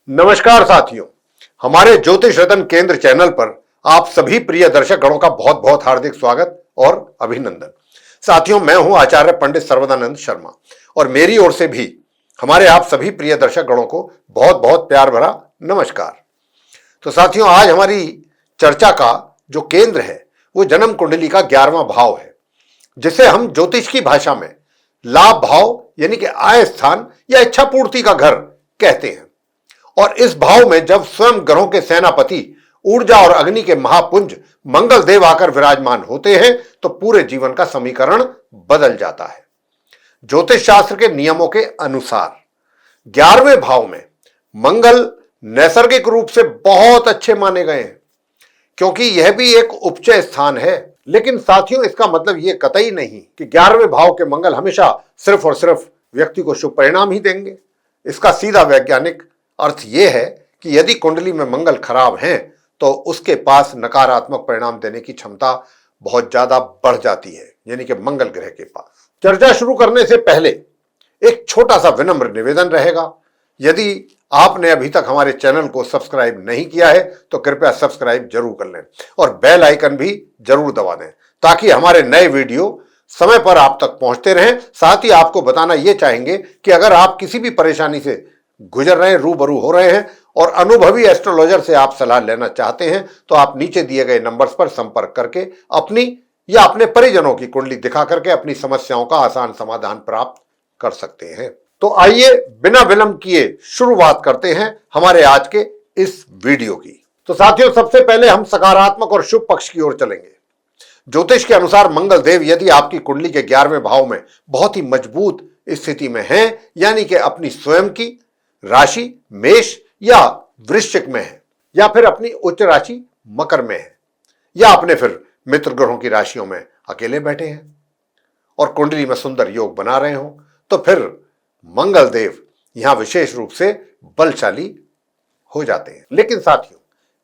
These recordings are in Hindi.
नमस्कार साथियों, हमारे ज्योतिष रतन केंद्र चैनल पर आप सभी प्रिय दर्शक गणों का बहुत बहुत हार्दिक स्वागत और अभिनंदन। साथियों, मैं हूं आचार्य पंडित सर्वदानंद शर्मा और मेरी ओर से भी हमारे आप सभी प्रिय दर्शक गणों को बहुत बहुत प्यार भरा नमस्कार। तो साथियों, आज हमारी चर्चा का जो केंद्र है वो जन्म कुंडली का 11वां भाव है, जिसे हम ज्योतिष की भाषा में लाभ भाव यानी कि आय स्थान या इच्छा पूर्ति का घर कहते हैं। और इस भाव में जब स्वयं ग्रहों के सेनापति ऊर्जा और अग्नि के महापुंज मंगल देव आकर विराजमान होते हैं तो पूरे जीवन का समीकरण बदल जाता है। ज्योतिष शास्त्र के नियमों के अनुसार 11वें भाव में मंगल नैसर्गिक रूप से बहुत अच्छे माने गए हैं, क्योंकि यह भी एक उपचय स्थान है। लेकिन साथियों, इसका मतलब यह कतई नहीं कि 11वें भाव के मंगल हमेशा सिर्फ और सिर्फ व्यक्ति को शुभ परिणाम ही देंगे। इसका सीधा वैज्ञानिक अर्थ यह है कि यदि कुंडली में मंगल खराब हैं तो उसके पास नकारात्मक परिणाम देने की क्षमता बहुत ज्यादा बढ़ जाती है, यानी कि मंगल ग्रह के पास। चर्चा शुरू करने से पहले एक छोटा सा विनम्र निवेदन रहेगा। यदि आपने अभी तक हमारे चैनल को सब्सक्राइब नहीं किया है तो कृपया सब्सक्राइब जरूर कर लें और बेल आइकन भी जरूर दबा दें, ताकि हमारे नए वीडियो समय पर आप तक पहुंचते रहें। साथ ही आपको बताना यह चाहेंगे कि अगर आप किसी भी परेशानी से गुजर रहे हैं, रूबरू हो रहे हैं और अनुभवी एस्ट्रोलॉजर से आप सलाह लेना चाहते हैं तो आप नीचे दिए गए नंबर्स पर संपर्क करके अपनी या अपने परिजनों की कुंडली दिखा करके अपनी समस्याओं का आसान समाधान प्राप्त कर सकते हैं। तो आइए बिना विलंब किए शुरुआत करते हैं हमारे आज के इस वीडियो की। तो साथियों, सबसे पहले हम सकारात्मक और शुभ पक्ष की ओर चलेंगे। ज्योतिष के अनुसार मंगल देव यदि आपकी कुंडली के 11वें भाव में बहुत ही मजबूत स्थिति में हैं, यानी कि अपनी स्वयं की राशि मेष या वृश्चिक में है, या फिर अपनी उच्च राशि मकर में है, या अपने फिर मित्र ग्रहों की राशियों में अकेले बैठे हैं और कुंडली में सुंदर योग बना रहे हो, तो फिर मंगल देव यहां विशेष रूप से बलशाली हो जाते हैं। लेकिन साथियों,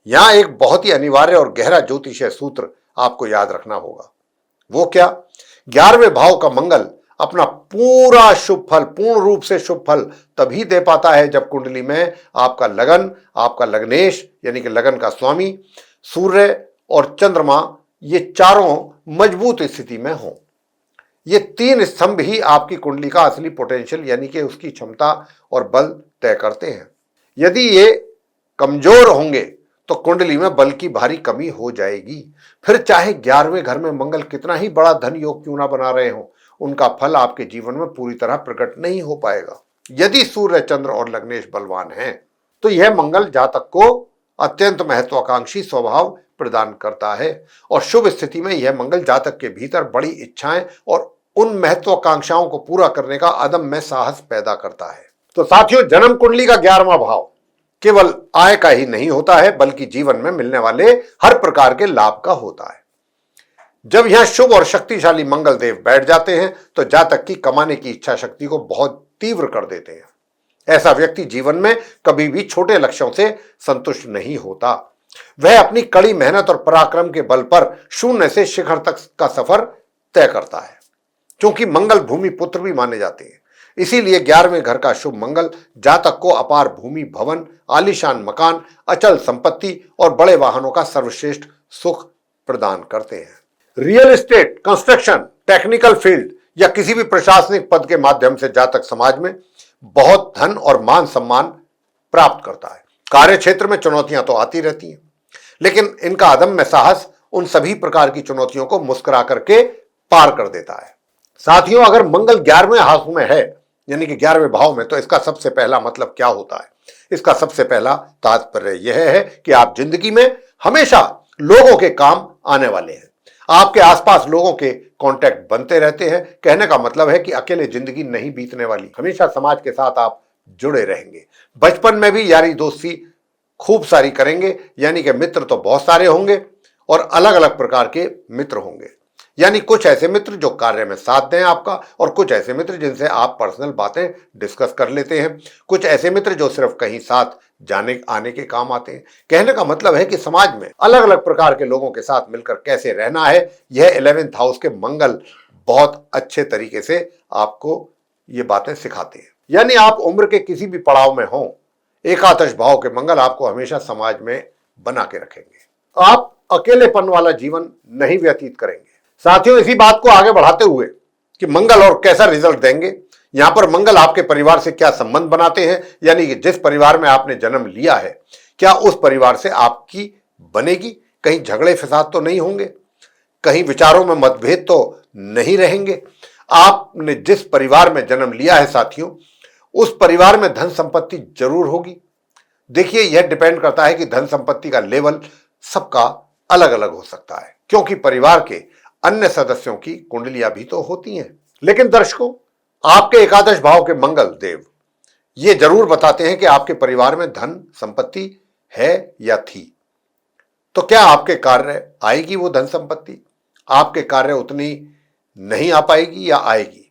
यहां एक बहुत ही अनिवार्य और गहरा ज्योतिषीय सूत्र आपको याद रखना होगा। वो क्या? 11वें भाव का मंगल अपना पूरा शुभ फल, पूर्ण रूप से शुभ फल तभी दे पाता है जब कुंडली में आपका लगन, आपका लग्नेश यानी कि लगन का स्वामी, सूर्य और चंद्रमा, ये चारों मजबूत स्थिति में हो। ये तीन स्तंभ ही आपकी कुंडली का असली पोटेंशियल यानी कि उसकी क्षमता और बल तय करते हैं। यदि ये कमजोर होंगे तो कुंडली में बल की भारी कमी हो जाएगी। फिर चाहे 11वें घर में मंगल कितना ही बड़ा धन योग क्यों ना बना रहे हो, उनका फल आपके जीवन में पूरी तरह प्रकट नहीं हो पाएगा। यदि सूर्य, चंद्र और लग्नेश बलवान हैं तो यह मंगल जातक को अत्यंत महत्वाकांक्षी स्वभाव प्रदान करता है और शुभ स्थिति में यह मंगल जातक के भीतर बड़ी इच्छाएं और उन महत्वाकांक्षाओं को पूरा करने का अदम्य साहस पैदा करता है। तो साथियों, जन्म कुंडली का 11वां भाव केवल आय का ही नहीं होता है, बल्कि जीवन में मिलने वाले हर प्रकार के लाभ का होता है। जब यहां शुभ और शक्तिशाली मंगल देव बैठ जाते हैं तो जातक की कमाने की इच्छा शक्ति को बहुत तीव्र कर देते हैं। ऐसा व्यक्ति जीवन में कभी भी छोटे लक्ष्यों से संतुष्ट नहीं होता। वह अपनी कड़ी मेहनत और पराक्रम के बल पर शून्य से शिखर तक का सफर तय करता है। क्योंकि मंगल भूमि पुत्र भी माने जाते हैं, इसीलिए 11वें घर का शुभ मंगल जातक को अपार भूमि, भवन, आलीशान मकान, अचल संपत्ति और बड़े वाहनों का सर्वश्रेष्ठ सुख प्रदान करते हैं। Real estate, construction, technical field या किसी भी प्रशासनिक पद के माध्यम से जातक समाज में बहुत धन और मान सम्मान प्राप्त करता है। कार्य क्षेत्र में चुनौतियां तो आती रहती हैं, लेकिन इनका अदम्य साहस उन सभी प्रकार की चुनौतियों को मुस्कुरा करके पार कर देता है। साथियों, अगर मंगल 11वें हाथ में है यानी कि 11वें भाव में, तो इसका सबसे पहला मतलब क्या होता है? इसका सबसे पहला तात्पर्य यह है कि आप जिंदगी में हमेशा लोगों के काम आने वाले हैं। आपके आसपास लोगों के कांटेक्ट बनते रहते हैं। कहने का मतलब है कि अकेले जिंदगी नहीं बीतने वाली, हमेशा समाज के साथ आप जुड़े रहेंगे। बचपन में भी यारी दोस्ती खूब सारी करेंगे, यानी कि मित्र तो बहुत सारे होंगे और अलग अलग प्रकार के मित्र होंगे। यानी कुछ ऐसे मित्र जो कार्य में साथ दें आपका, और कुछ ऐसे मित्र जिनसे आप पर्सनल बातें डिस्कस कर लेते हैं। कुछ ऐसे मित्र जो सिर्फ कहीं साथ जाने आने के काम आते हैं। कहने का मतलब है कि समाज में अलग अलग प्रकार के लोगों के साथ मिलकर कैसे रहना है, यह 11th हाउस के मंगल बहुत अच्छे तरीके से आपको ये बातें सिखाते हैं। यानी आप उम्र के किसी भी पड़ाव में हों, एकादश भाव के मंगल आपको हमेशा समाज में बना के रखेंगे। आप अकेलेपन वाला जीवन नहीं व्यतीत करेंगे। साथियों, इसी बात को आगे बढ़ाते हुए कि मंगल और कैसा रिजल्ट देंगे, यहां पर मंगल आपके परिवार से क्या संबंध बनाते हैं, यानी कि जिस परिवार में आपने जन्म लिया है, क्या उस परिवार से आपकी बनेगी? कहीं झगड़े फसाद तो नहीं होंगे? कहीं विचारों में मतभेद तो नहीं रहेंगे? आपने जिस परिवार में जन्म लिया है साथियों, उस परिवार में धन संपत्ति जरूर होगी। देखिए, यह डिपेंड करता है कि धन संपत्ति का लेवल सबका अलग अलग हो सकता है, क्योंकि परिवार के अन्य सदस्यों की कुंडलियां भी तो होती हैं। लेकिन दर्शकों, आपके एकादश भाव के मंगल देव ये जरूर बताते हैं कि आपके परिवार में धन संपत्ति है या थी। तो क्या आपके कार्य आएगी वो धन संपत्ति? आपके कार्य उतनी नहीं आ पाएगी या आएगी?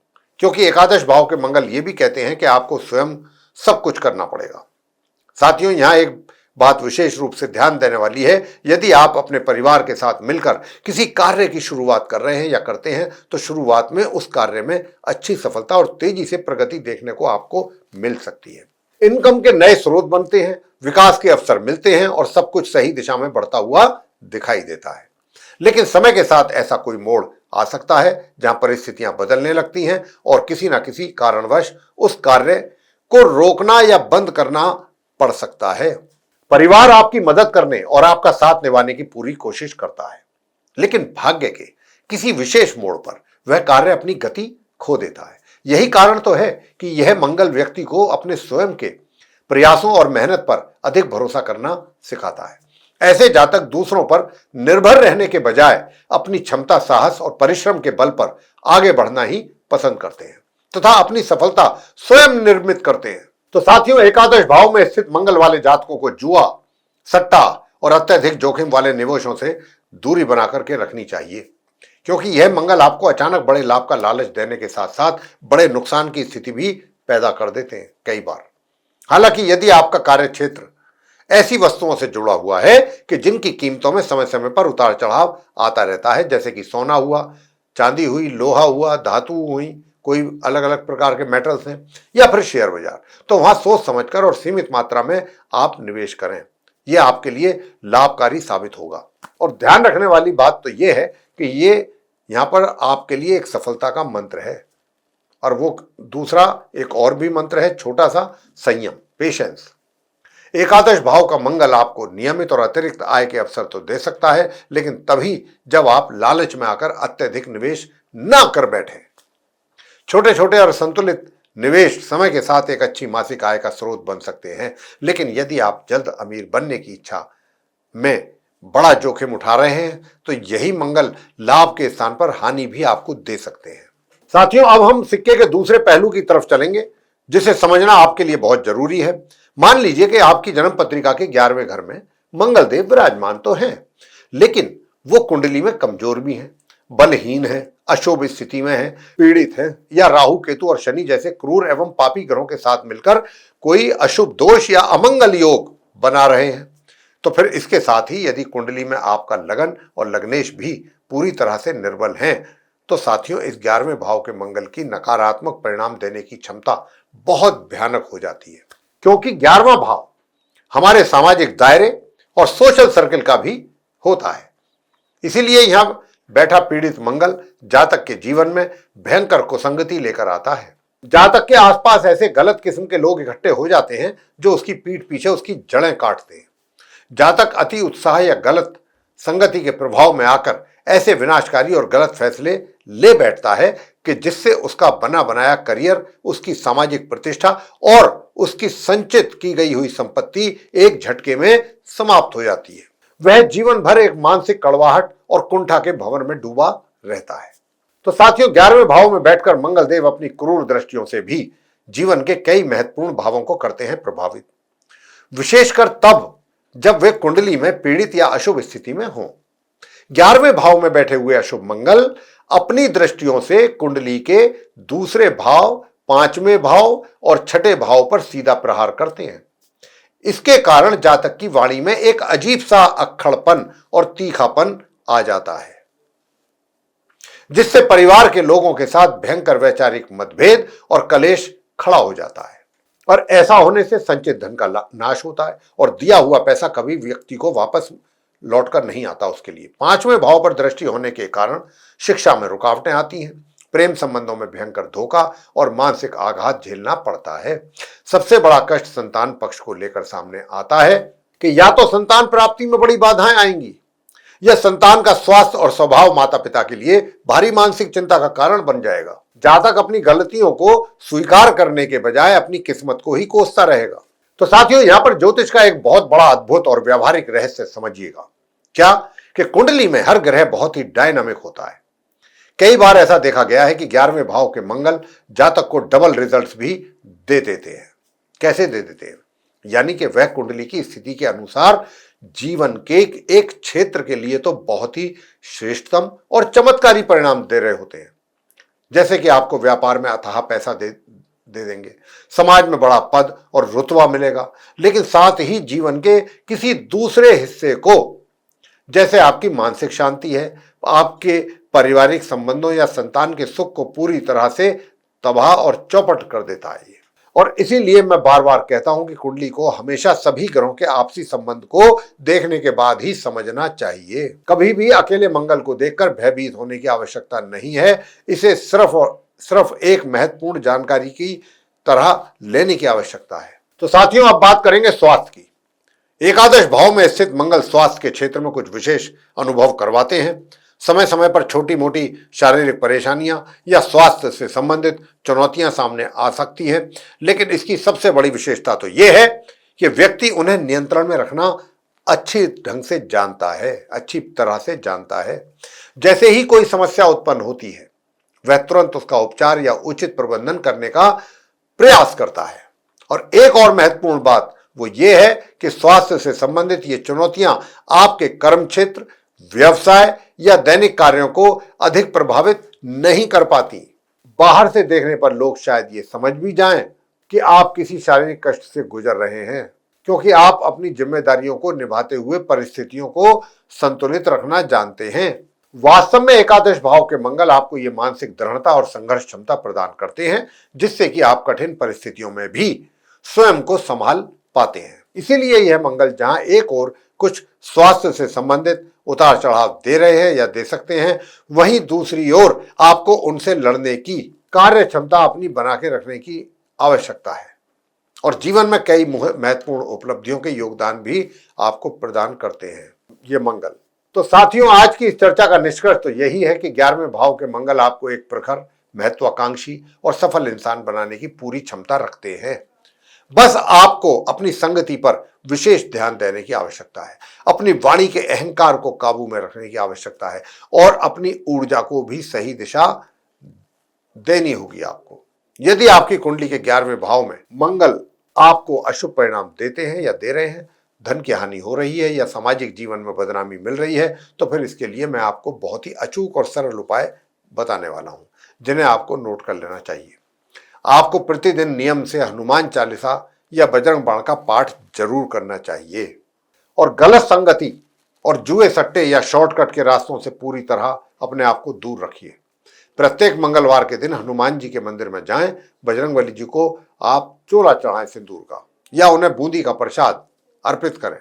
क्योंकि एकादश भाव के मंगल ये भी कहते हैं कि आपको स्वयं सब कुछ करना पड़ेगा। साथियों, यहां एक बात विशेष रूप से ध्यान देने वाली है। यदि आप अपने परिवार के साथ मिलकर किसी कार्य की शुरुआत कर रहे हैं या करते हैं, तो शुरुआत में उस कार्य में अच्छी सफलता और तेजी से प्रगति देखने को आपको मिल सकती है। इनकम के नए स्रोत बनते हैं, विकास के अवसर मिलते हैं और सब कुछ सही दिशा में बढ़ता हुआ दिखाई देता है। लेकिन समय के साथ ऐसा कोई मोड़ आ सकता है जहां परिस्थितियां बदलने लगती हैं और किसी ना किसी कारणवश उस कार्य को रोकना या बंद करना पड़ सकता है। परिवार आपकी मदद करने और आपका साथ निभाने की पूरी कोशिश करता है, लेकिन भाग्य के किसी विशेष मोड़ पर वह कार्य अपनी गति खो देता है। यही कारण तो है कि यह मंगल व्यक्ति को अपने स्वयं के प्रयासों और मेहनत पर अधिक भरोसा करना सिखाता है। ऐसे जातक दूसरों पर निर्भर रहने के बजाय अपनी क्षमता, साहस और परिश्रम के बल पर आगे बढ़ना ही पसंद करते हैं तथा अपनी सफलता स्वयं निर्मित करते हैं। तो साथियों, एकादश भाव में स्थित मंगल वाले जातकों को जुआ, सट्टा और अत्यधिक जोखिम वाले निवेशों से दूरी बनाकर के रखनी चाहिए, क्योंकि यह मंगल आपको अचानक बड़े लाभ का लालच देने के साथ साथ बड़े नुकसान की स्थिति भी पैदा कर देते हैं कई बार। हालांकि यदि आपका कार्य क्षेत्र ऐसी वस्तुओं से जुड़ा हुआ है कि जिनकी कीमतों में समय समय पर उतार चढ़ाव आता रहता है, जैसे कि सोना हुआ, चांदी हुई, लोहा हुआ, धातु हुई, कोई अलग अलग प्रकार के मेटल्स हैं, या फिर शेयर बाजार, तो वहां सोच समझकर और सीमित मात्रा में आप निवेश करें। यह आपके लिए लाभकारी साबित होगा। और ध्यान रखने वाली बात तो यह है कि ये यहां पर आपके लिए एक सफलता का मंत्र है, और वो दूसरा एक और भी मंत्र है, छोटा सा, संयम, पेशेंस। एकादश भाव का मंगल आपको नियमित और अतिरिक्त आय के अवसर तो दे सकता है, लेकिन तभी जब आप लालच में आकर अत्यधिक निवेश ना कर बैठे। छोटे छोटे और संतुलित निवेश समय के साथ एक अच्छी मासिक आय का स्रोत बन सकते हैं, लेकिन यदि आप जल्द अमीर बनने की इच्छा में बड़ा जोखिम उठा रहे हैं, तो यही मंगल लाभ के स्थान पर हानि भी आपको दे सकते हैं। साथियों, अब हम सिक्के के दूसरे पहलू की तरफ चलेंगे, जिसे समझना आपके लिए बहुत जरूरी है। मान लीजिए कि आपकी जन्म पत्रिका के 11वें घर में मंगल देव विराजमान तो हैं, लेकिन वो कुंडली में कमजोर भी हैं, बलहीन है, अशुभ स्थिति में है, पीड़ित है, या राहु, केतु और शनि जैसे क्रूर एवं पापी ग्रहों के साथ मिलकर कोई अशुभ दोष या अमंगल योग बना रहे हैं। तो फिर इसके साथ ही यदि कुंडली में आपका लगन और लग्नेश भी पूरी तरह से निर्बल हैं, तो साथियों, इस 11वें भाव के मंगल की नकारात्मक परिणाम देने की क्षमता बहुत भयानक हो जाती है, क्योंकि 11वां भाव हमारे सामाजिक दायरे और सोशल सर्कल का भी होता है। इसीलिए यहां बैठा पीड़ित मंगल जातक के जीवन में भयंकर कुसंगति लेकर आता है। जातक के आसपास ऐसे गलत किस्म के लोग इकट्ठे हो जाते हैं जो उसकी पीठ पीछे उसकी जड़ें काटते हैं। जातक अति उत्साह या गलत संगति के प्रभाव में आकर ऐसे विनाशकारी और गलत फैसले ले बैठता है कि जिससे उसका बना बनाया करियर, उसकी सामाजिक प्रतिष्ठा और उसकी संचित की गई हुई संपत्ति एक झटके में समाप्त हो जाती है। वह जीवन भर एक मानसिक कड़वाहट और कुंठा के भंवर में डूबा रहता है। तो साथियों, 11वें भाव में बैठकर मंगल देव अपनी क्रूर दृष्टियों से भी जीवन के कई महत्वपूर्ण भावों को करते हैं प्रभावित, विशेषकर तब जब वे कुंडली में पीड़ित या अशुभ स्थिति में हों। 11वें भाव में बैठे हुए अशुभ मंगल अपनी दृष्टियों से कुंडली के दूसरे भाव, 5वें भाव और 6ठे भाव पर सीधा प्रहार करते हैं। इसके कारण जातक की वाणी में एक अजीब सा अक्खड़पन और तीखापन आ जाता है, जिससे परिवार के लोगों के साथ भयंकर वैचारिक मतभेद और कलेश खड़ा हो जाता है। और ऐसा होने से संचित धन का नाश होता है और दिया हुआ पैसा कभी व्यक्ति को वापस लौटकर नहीं आता उसके लिए। पांचवें भाव पर दृष्टि होने के कारण शिक्षा में रुकावटें आती हैं, प्रेम संबंधों में भयंकर धोखा और मानसिक आघात झेलना पड़ता है। सबसे बड़ा कष्ट संतान पक्ष को लेकर सामने आता है कि या तो संतान प्राप्ति में बड़ी बाधाएं आएंगी या संतान का स्वास्थ्य और स्वभाव माता पिता के लिए भारी मानसिक चिंता का कारण बन जाएगा। जातक अपनी गलतियों को स्वीकार करने के बजाय अपनी किस्मत को ही कोसता रहेगा। तो साथियों, यहां पर ज्योतिष का एक बहुत बड़ा अद्भुत और व्यावहारिक रहस्य समझिएगा। क्या कि कुंडली में हर ग्रह बहुत ही डायनामिक होता है। कई बार ऐसा देखा गया है कि 11वें भाव के मंगल जातक को डबल रिजल्ट्स भी दे देते हैं। कैसे दे देते हैं? यानी कि वह कुंडली की स्थिति के अनुसार जीवन के एक क्षेत्र के लिए तो बहुत ही श्रेष्ठतम और चमत्कारी परिणाम दे रहे होते हैं। जैसे कि आपको व्यापार में अथाह पैसा दे देंगे, समाज में बड़ा पद और रुतबा मिलेगा, लेकिन साथ ही जीवन के किसी दूसरे हिस्से को, जैसे आपकी मानसिक शांति है, आपके पारिवारिक संबंधों या संतान के सुख को पूरी तरह से तबाह और चौपट कर देता है। और इसीलिए मैं बार बार कहता हूं कि कुंडली को हमेशा सभी ग्रहों के आपसी संबंध को देखने के बाद ही समझना चाहिए। कभी भी अकेले मंगल को देखकर भयभीत होने की आवश्यकता नहीं है। इसे सिर्फ एक महत्वपूर्ण जानकारी की तरह लेने की आवश्यकता है। तो साथियों, अब बात करेंगे स्वास्थ्य की। एकादश भाव में स्थित मंगल स्वास्थ्य के क्षेत्र में कुछ विशेष अनुभव करवाते हैं। समय समय पर छोटी मोटी शारीरिक परेशानियां या स्वास्थ्य से संबंधित चुनौतियां सामने आ सकती है, लेकिन इसकी सबसे बड़ी विशेषता तो यह है कि व्यक्ति उन्हें नियंत्रण में रखना अच्छी ढंग से जानता है, अच्छी तरह से जानता है। जैसे ही कोई समस्या उत्पन्न होती है, वह तुरंत उसका उपचार या उचित प्रबंधन करने का प्रयास करता है। और एक और महत्वपूर्ण बात वो ये है कि स्वास्थ्य से संबंधित ये चुनौतियां आपके कर्म क्षेत्र, व्यवसाय या दैनिक कार्यों को अधिक प्रभावित नहीं कर पाती। बाहर से देखने पर लोग शायद ये समझ भी जाएं कि आप किसी शारीरिक कष्ट से गुजर रहे हैं, क्योंकि आप अपनी जिम्मेदारियों को निभाते हुए परिस्थितियों को संतुलित रखना जानते हैं। वास्तव में एकादश भाव के मंगल आपको ये मानसिक दृढ़ता और संघर्ष क्षमता प्रदान करते हैं, जिससे कि आप कठिन परिस्थितियों में भी स्वयं को संभाल पाते हैं। इसीलिए यह मंगल जहां एक ओर कुछ स्वास्थ्य से संबंधित उतार चढ़ाव दे रहे हैं या दे सकते हैं, वहीं दूसरी ओर आपको उनसे लड़ने की कार्य क्षमता अपनी बना के रखने की आवश्यकता है और जीवन में कई महत्वपूर्ण उपलब्धियों के योगदान भी आपको प्रदान करते हैं ये मंगल। तो साथियों, आज की इस चर्चा का निष्कर्ष तो यही है कि 11वें भाव के मंगल आपको एक प्रखर, महत्वाकांक्षी और सफल इंसान बनाने की पूरी क्षमता रखते हैं। बस आपको अपनी संगति पर विशेष ध्यान देने की आवश्यकता है, अपनी वाणी के अहंकार को काबू में रखने की आवश्यकता है और अपनी ऊर्जा को भी सही दिशा देनी होगी आपको। यदि आपकी कुंडली के 11वें भाव में मंगल आपको अशुभ परिणाम देते हैं या दे रहे हैं, धन की हानि हो रही है या सामाजिक जीवन में बदनामी मिल रही है, तो फिर इसके लिए मैं आपको बहुत ही अचूक और सरल उपाय बताने वाला हूं, जिन्हें आपको नोट कर लेना चाहिए। आपको प्रतिदिन नियम से हनुमान चालीसा या बजरंग बाण का पाठ जरूर करना चाहिए और गलत संगति और जुए सट्टे या शॉर्टकट के रास्तों से पूरी तरह अपने आप को दूर रखिए। प्रत्येक मंगलवार के दिन हनुमान जी के मंदिर में जाएं, बजरंगबली जी को आप चोला चढ़ाएं सिंदूर का, या उन्हें बूंदी का प्रसाद अर्पित करें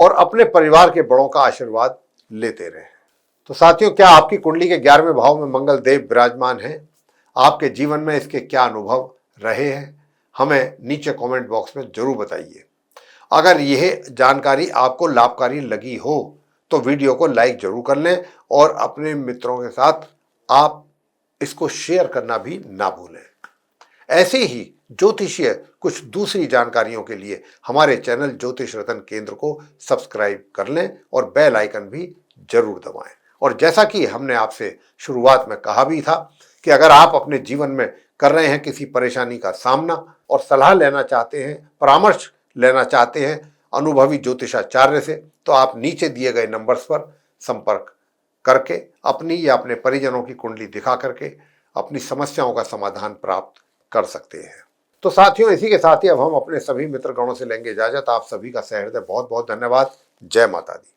और अपने परिवार के बड़ों का आशीर्वाद लेते रहें। तो साथियों, क्या आपकी कुंडली के 11वें भाव में मंगल देव विराजमान है? आपके जीवन में इसके क्या अनुभव रहे हैं? हमें नीचे कमेंट बॉक्स में जरूर बताइए। अगर यह जानकारी आपको लाभकारी लगी हो तो वीडियो को लाइक जरूर कर लें और अपने मित्रों के साथ आप इसको शेयर करना भी ना भूलें। ऐसे ही ज्योतिषीय कुछ दूसरी जानकारियों के लिए हमारे चैनल ज्योतिष रतन केंद्र को सब्सक्राइब कर लें और बेल आइकन भी जरूर दबाएं। और जैसा कि हमने आपसे शुरुआत में कहा भी था कि अगर आप अपने जीवन में कर रहे हैं किसी परेशानी का सामना और सलाह लेना चाहते हैं, परामर्श लेना चाहते हैं अनुभवी ज्योतिषाचार्य से, तो आप नीचे दिए गए नंबर्स पर संपर्क करके अपनी या अपने परिजनों की कुंडली दिखा करके अपनी समस्याओं का समाधान प्राप्त कर सकते हैं। तो साथियों, इसी के साथ ही अब हम अपने सभी मित्रगणों से लेंगे इजाजत। आप सभी का सहृदय बहुत बहुत धन्यवाद। जय माता दी।